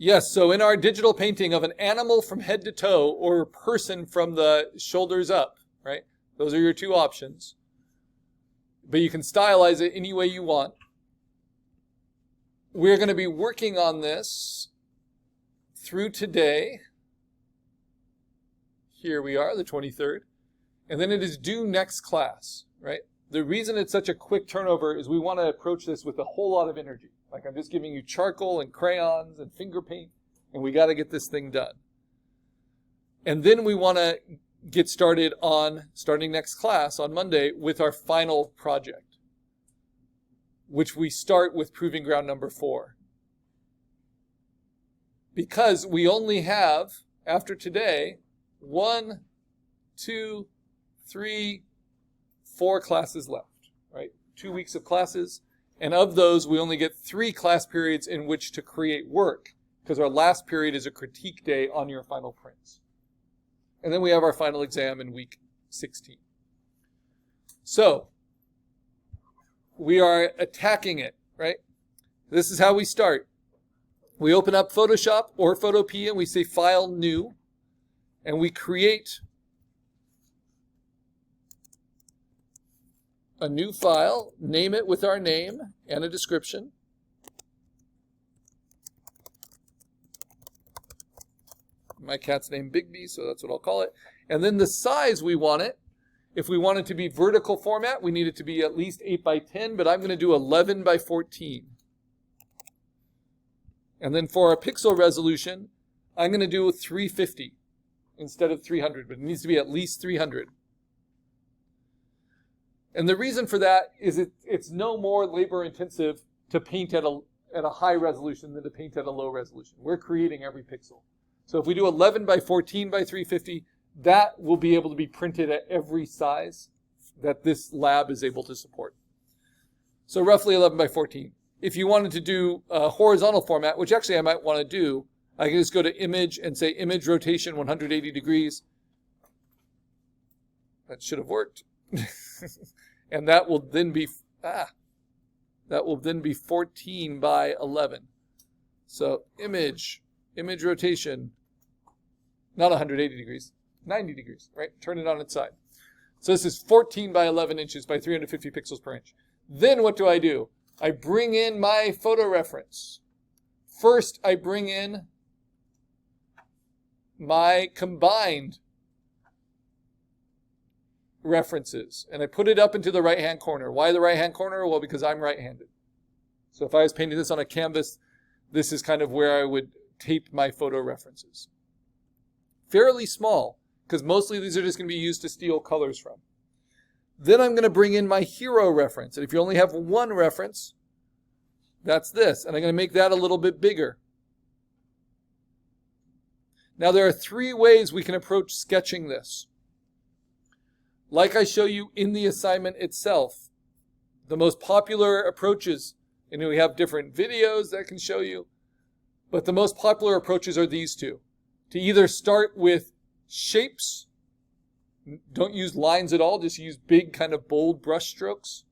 Yes, so in our digital painting of an animal from head to toe or a person from the shoulders up, right? Those are your two options. But you can stylize it any way you want. We're going to be working on this through today. Here we are, the 23rd. And then it is due next class, right? The reason it's such a quick turnover is we want to approach this with a whole lot of energy. Like I'm just giving you charcoal and crayons and finger paint, and we got to get this thing done. And then we want to get started on, starting next class on Monday, with our final project, which we start with proving ground number 4. Because we only have, after today, 1, 2, 3, 4 classes left, right? 2 weeks of classes. And of those, we only get 3 class periods in which to create work, because our last period is a critique day on your final prints. And then we have our final exam in week 16. So, we are attacking it, right? This is how we start. We open up Photoshop or Photopea and we say File, New, and we create a new file, name it with our name and a description. My cat's named Bigby, so that's what I'll call it. And then the size we want it. If we want it to be vertical format, we need it to be at least 8 by 10, but I'm going to do 11 by 14. And then for our pixel resolution, I'm going to do 350 instead of 300, but it needs to be at least 300. And the reason for that is it's no more labor intensive to paint at a high resolution than to paint at a low resolution. We're creating every pixel. So if we do 11 by 14 by 350, that will be able to be printed at every size that this lab is able to support. So roughly 11 by 14. If you wanted to do a horizontal format, which actually I might want to do, I can just go to Image and say Image Rotation 180 degrees. That should have worked. And that will then be 14 by 11. So image rotation, not 180 degrees, 90 degrees, right? Turn it on its side. So this is 14 by 11 inches by 350 pixels per inch. Then what do? I bring in my photo reference. First, I bring in my combined references, and I put it up into the right-hand corner. Why the right-hand corner? Well, because I'm right-handed. So if I was painting this on a canvas, this is kind of where I would tape my photo references. Fairly small, because mostly these are just going to be used to steal colors from. Then I'm going to bring in my hero reference. And if you only have one reference, that's this. And I'm going to make that a little bit bigger. Now there are 3 ways we can approach sketching this. Like I show you in the assignment itself, the most popular approaches, and we have different videos that can show you, but the most popular approaches are these 2. To either start with shapes, don't use lines at all, just use big kind of bold brush strokes,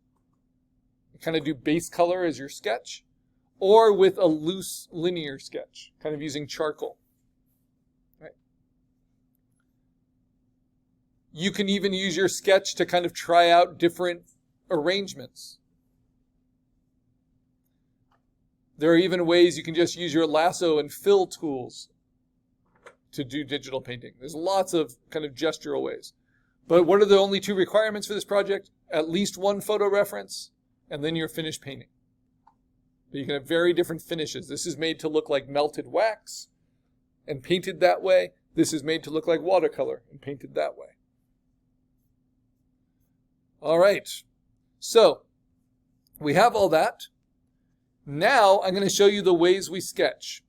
kind of do base color as your sketch, or with a loose linear sketch, kind of using charcoal. You can even use your sketch to kind of try out different arrangements. There are even ways you can just use your lasso and fill tools to do digital painting. There's lots of kind of gestural ways. But what are the only 2 requirements for this project? At least 1 photo reference, and then you're finished painting. But you can have very different finishes. This is made to look like melted wax and painted that way. This is made to look like watercolor and painted that way. All right, so we have all that. Now I'm going to show you the ways we sketch.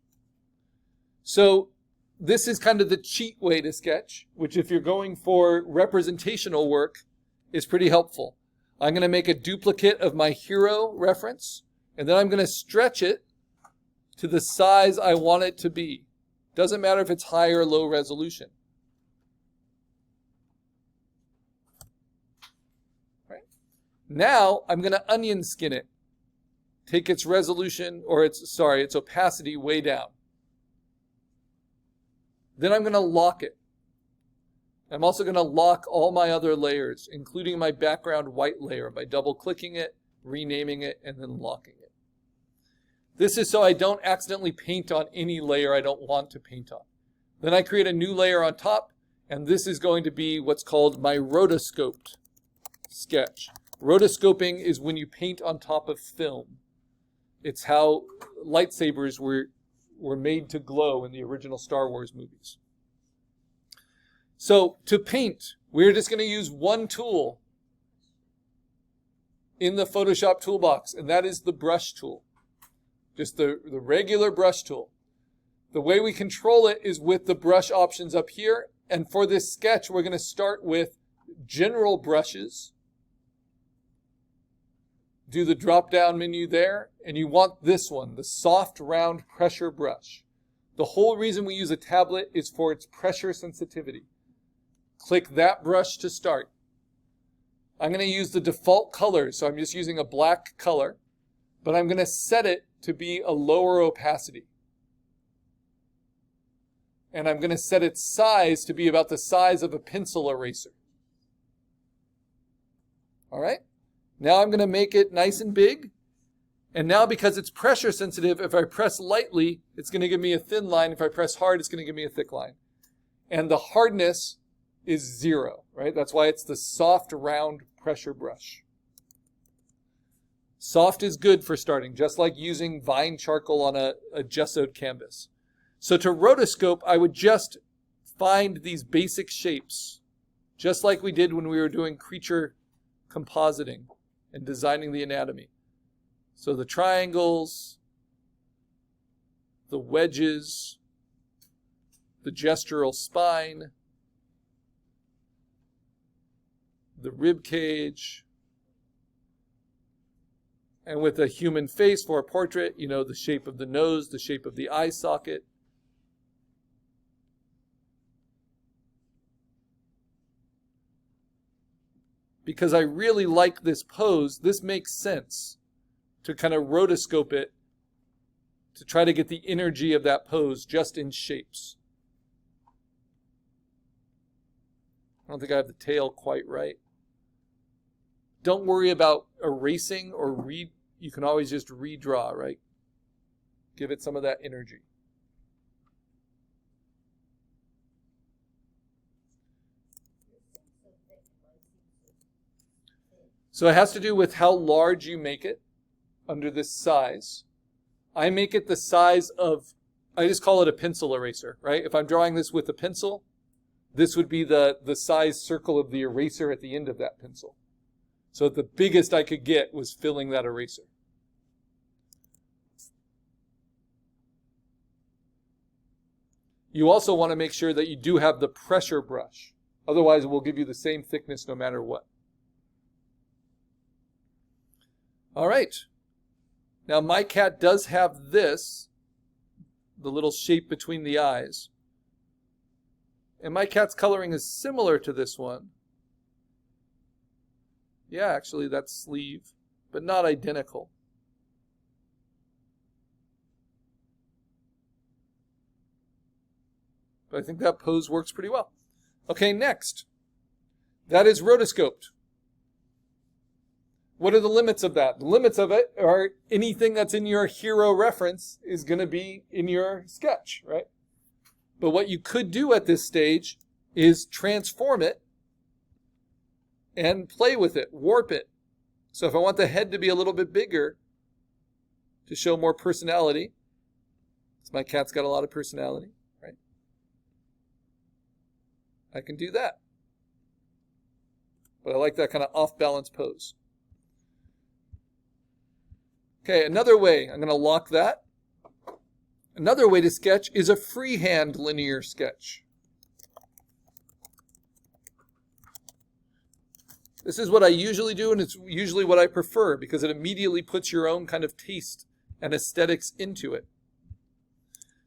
So this is kind of the cheat way to sketch, which if you're going for representational work is pretty helpful. I'm going to make a duplicate of my hero reference, and then I'm going to stretch it to the size I want it to be. Doesn't matter if it's high or low resolution. Now I'm going to onion skin it. Take its resolution, or its opacity way down. Then I'm going to lock it. I'm also going to lock all my other layers, including my background white layer, by double-clicking it, renaming it, and then locking it. This is so I don't accidentally paint on any layer I don't want to paint on. Then I create a new layer on top, and this is going to be what's called my rotoscoped sketch. Rotoscoping is when you paint on top of film. It's how lightsabers were made to glow in the original Star Wars movies. So to paint, we're just going to use one tool in the Photoshop toolbox, and that is the brush tool. Just the regular brush tool. The way we control it is with the brush options up here. And for this sketch, we're going to start with general brushes. Do the drop-down menu there, and you want this one, the soft, round pressure brush. The whole reason we use a tablet is for its pressure sensitivity. Click that brush to start. I'm going to use the default color, so I'm just using a black color, but I'm going to set it to be a lower opacity. And I'm going to set its size to be about the size of a pencil eraser. All right? Now I'm going to make it nice and big. And now because it's pressure sensitive, if I press lightly, it's going to give me a thin line. If I press hard, it's going to give me a thick line. And the hardness is 0, right? That's why it's the soft, round pressure brush. Soft is good for starting, just like using Vine charcoal on a gessoed canvas. So to rotoscope, I would just find these basic shapes, just like we did when we were doing creature compositing and designing the anatomy. So the triangles, the wedges, the gestural spine, the rib cage, and with a human face for a portrait, you know, the shape of the nose, the shape of the eye socket. Because I really like this pose, this makes sense to kind of rotoscope it to try to get the energy of that pose just in shapes. I don't think I have the tail quite right. Don't worry about erasing or you can always just redraw, right? Give it some of that energy. So it has to do with how large you make it under this size. I make it the size of, I just call it a pencil eraser, right? If I'm drawing this with a pencil, this would be the size circle of the eraser at the end of that pencil. So the biggest I could get was filling that eraser. You also want to make sure that you do have the pressure brush. Otherwise, it will give you the same thickness no matter what. All right. Now my cat does have this, the little shape between the eyes. And my cat's coloring is similar to this one. Yeah, actually that's sleeve, but not identical. But I think that pose works pretty well. Okay, next. That is rotoscoped. What are the limits of that? The limits of it are anything that's in your hero reference is going to be in your sketch, right? But what you could do at this stage is transform it and play with it, warp it. So if I want the head to be a little bit bigger to show more personality, because my cat's got a lot of personality, right? I can do that. But I like that kind of off-balance pose. Okay, another way, I'm going to lock that. Another way to sketch is a freehand linear sketch. This is what I usually do, and it's usually what I prefer because it immediately puts your own kind of taste and aesthetics into it.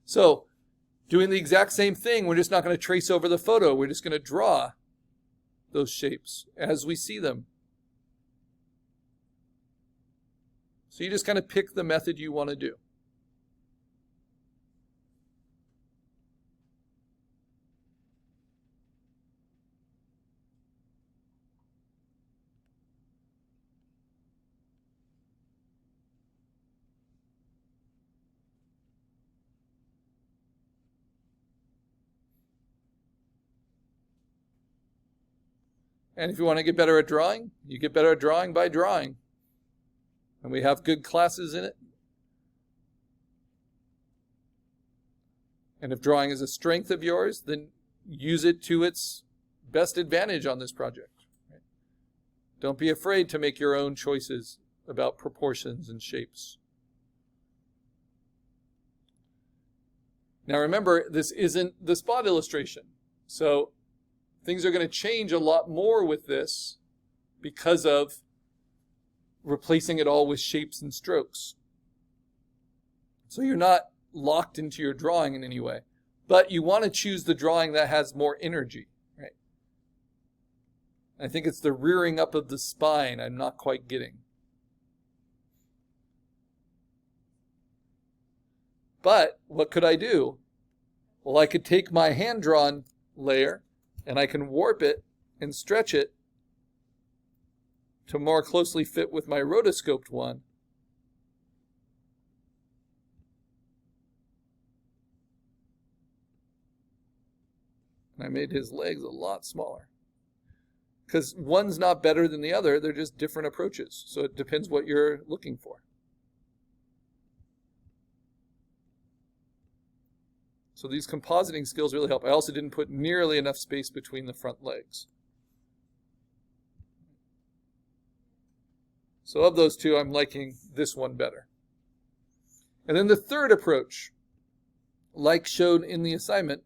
So, doing the exact same thing, we're just not going to trace over the photo. We're just going to draw those shapes as we see them. So you just kind of pick the method you want to do. And if you want to get better at drawing, you get better at drawing by drawing. And we have good classes in it. And if drawing is a strength of yours, then use it to its best advantage on this project. Right? Don't be afraid to make your own choices about proportions and shapes. Now remember, this isn't the spot illustration. So things are going to change a lot more with this because of replacing it all with shapes and strokes. So you're not locked into your drawing in any way. But you want to choose the drawing that has more energy. Right? I think it's the rearing up of the spine I'm not quite getting. But what could I do? Well, I could take my hand-drawn layer and I can warp it and stretch it to more closely fit with my rotoscoped one. And I made his legs a lot smaller. Because one's not better than the other, they're just different approaches. So it depends what you're looking for. So these compositing skills really help. I also didn't put nearly enough space between the front legs. So of those two, I'm liking this one better. And then the third approach, like shown in the assignment,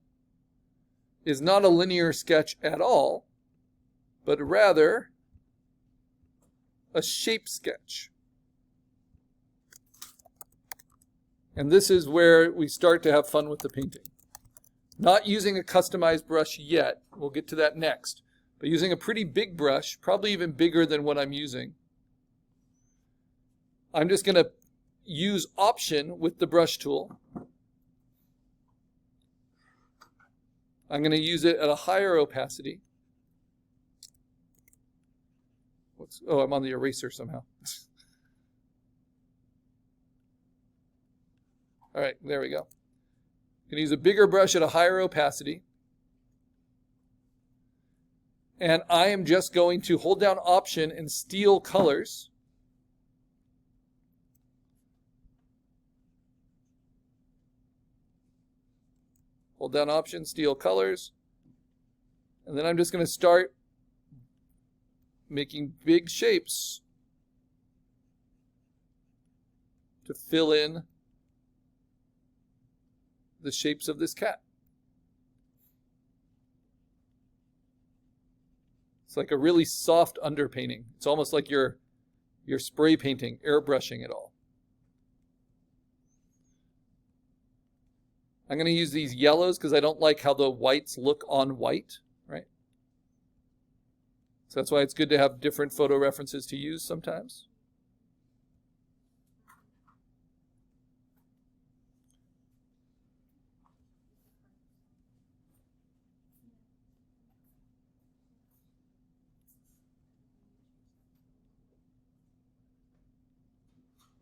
is not a linear sketch at all, but rather a shape sketch. And this is where we start to have fun with the painting. Not using a customized brush yet, we'll get to that next, but using a pretty big brush, probably even bigger than what I'm using. I'm just going to use Option with the brush tool. I'm going to use it at a higher opacity. Oh, I'm on the eraser somehow. All right, there we go. I'm going to use a bigger brush at a higher opacity. And I am just going to hold down Option and steal colors. Hold down Option, steal colors. And then I'm just going to start making big shapes to fill in the shapes of this cat. It's like a really soft underpainting. It's almost like you're spray painting, airbrushing it all. I'm going to use these yellows because I don't like how the whites look on white, right? So that's why it's good to have different photo references to use sometimes.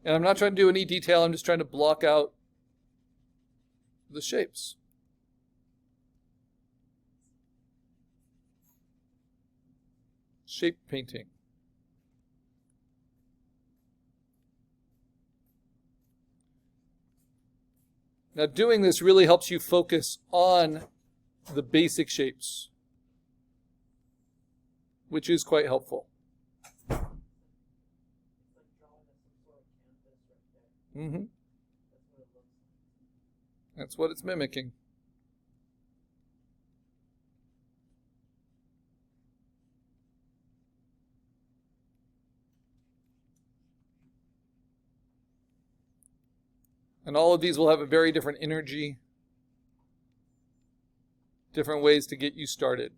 And I'm not trying to do any detail, I'm just trying to block out the shapes. Shape painting. Now doing this really helps you focus on the basic shapes, which is quite helpful. Mm-hmm. That's what it's mimicking. And all of these will have a very different energy, different ways to get you started.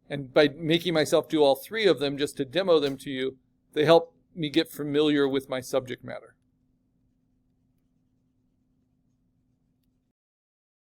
And by making myself do all three of them just to demo them to you, they help me get familiar with my subject matter.